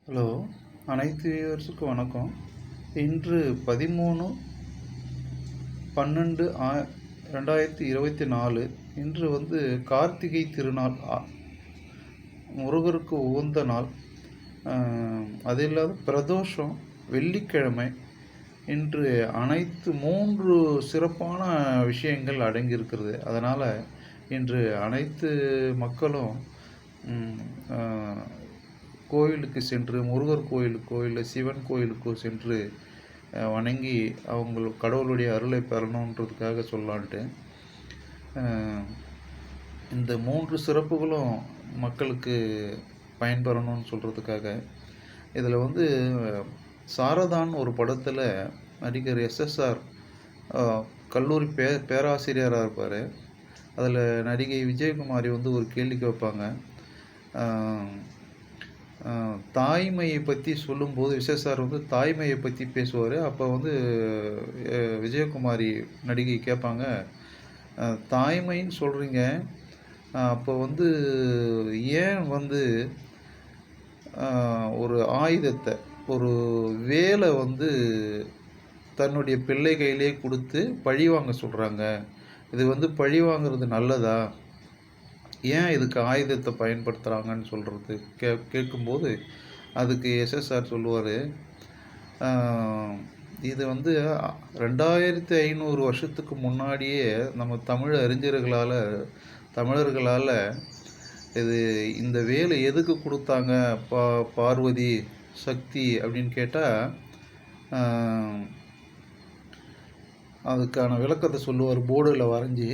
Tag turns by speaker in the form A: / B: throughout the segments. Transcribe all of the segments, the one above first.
A: Hello, அனைத்து வியூவர்ஸுக்கும் வணக்கம். இன்று 13/12/2024. இன்று கார்த்திகை திருநாள், முருகருக்கு உகந்த நாள். அது இல்லாத பிரதோஷம், வெள்ளிக்கிழமை. இன்று அனைத்து 3 சிறப்பான விஷயங்கள் அடங்கியிருக்கிறது. அதனால் இன்று அனைத்து மக்களும் கோவிலுக்கு சென்று, முருகர் கோயிலுக்கோ இல்லை சிவன் கோயிலுக்கோ சென்று வணங்கி கடவுளுடைய அருளை பெறணுன்றதுக்காக சொல்லலான்ட்டு இந்த 3 சிறப்புகளும் மக்களுக்கு பயன்பெறணும்னு சொல்கிறதுக்காக இதில் சாரதான்னு ஒரு படத்தில் நடிகர் SSR கல்லூரி பேராசிரியராக இருப்பார். அதில் நடிகை விஜயகுமாரி ஒரு கேள்வி கேட்பாங்க. தாய்மையை பற்றி சொல்லும்போது SSR தாய்மையை பற்றி பேசுவார். அப்போ விஜயகுமாரி நடிகை கேட்பாங்க, தாய்மைன்னு சொல்கிறீங்க, அப்போ ஏன் ஒரு ஆயுதத்தை, ஒரு வேலை தன்னுடைய பிள்ளை கையிலே கொடுத்து பழி வாங்க சொல்கிறாங்க? இது பழி வாங்கிறது நல்லதா? ஏன் இதுக்கு ஆயுதத்தை பயன்படுத்துகிறாங்கன்னு சொல்கிறது கேட்கும்போது அதுக்கு SSR சொல்லுவார், இது 2500 வருஷத்துக்கு முன்னாடியே நம்ம தமிழர்களால் இந்த வேலை எதுக்கு கொடுத்தாங்க பார்வதி சக்தி அப்படின்னு கேட்டால் அதுக்கான விளக்கத்தை சொல்லுவார் போர்டில் வரைஞ்சி.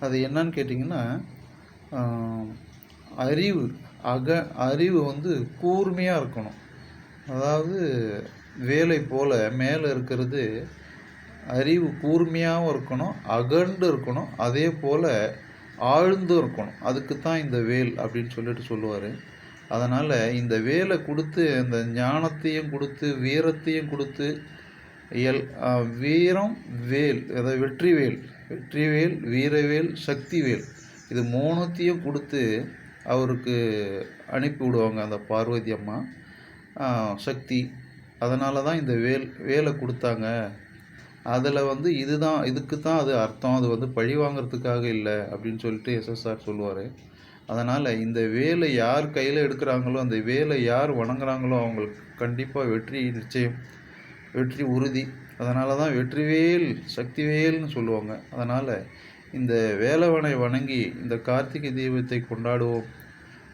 A: அது என்னன்னு கேட்டிங்கன்னா, அறிவு கூர்மையாக இருக்கணும். அதாவது வேலை போல் மேலே இருக்கிறது அறிவு கூர்மையாகவும் இருக்கணும், அகண்டு இருக்கணும், அதே போல் ஆழ்ந்தும் இருக்கணும். அதுக்கு தான் இந்த வேல் அப்படின்னு சொல்லுவார். அதனால் இந்த வேலை கொடுத்து, இந்த ஞானத்தையும் கொடுத்து, வீரத்தையும் கொடுத்து, வீரம் வேல், அதாவது வெற்றிவேல், வீரவேல், சக்திவேல், இது 3த்தையும் கொடுத்து அவருக்கு அனுப்பி விடுவாங்க அந்த பார்வதி அம்மா சக்தி. அதனால தான் இந்த வேலை கொடுத்தாங்க. அதில் இதுக்கு தான் அது அர்த்தம். அது பழி வாங்கிறதுக்காக இல்லை அப்படின்னு SSR சொல்லுவார். அதனால் இந்த வேலை யார் கையில் எடுக்கிறாங்களோ, அந்த வேலை யார் வணங்குறாங்களோ அவங்களுக்கு கண்டிப்பாக வெற்றி நிச்சயம், வெற்றி உறுதி. அதனால தான் வெற்றிவேல் சக்திவேல்னு சொல்லுவாங்க. அதனால் இந்த வேலவனை வணங்கி இந்த கார்த்திகை தீபத்தை கொண்டாடுவோம்.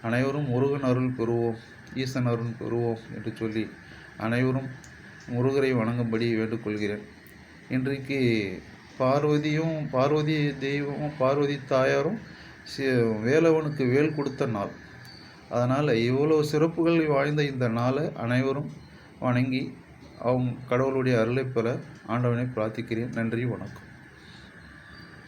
A: அனைவரும் முருகன் அருள் பெறுவோம், ஈசன் அருள் பெறுவோம் என்று சொல்லி அனைவரும் முருகரை வணங்கும்படி வேண்டுகொள்கிறேன். இன்றைக்கு பார்வதி தெய்வமும் பார்வதி தாயாரும் வேலவனுக்கு வேல் கொடுத்த நாள். அதனால் இவ்வளோ சிறப்புகள் வாய்ந்த இந்த நாளை அனைவரும் வணங்கி கடவுளுடைய அருளை பெற ஆண்டவனை பிரார்த்திக்கிறேன். நன்றி, வணக்கம்.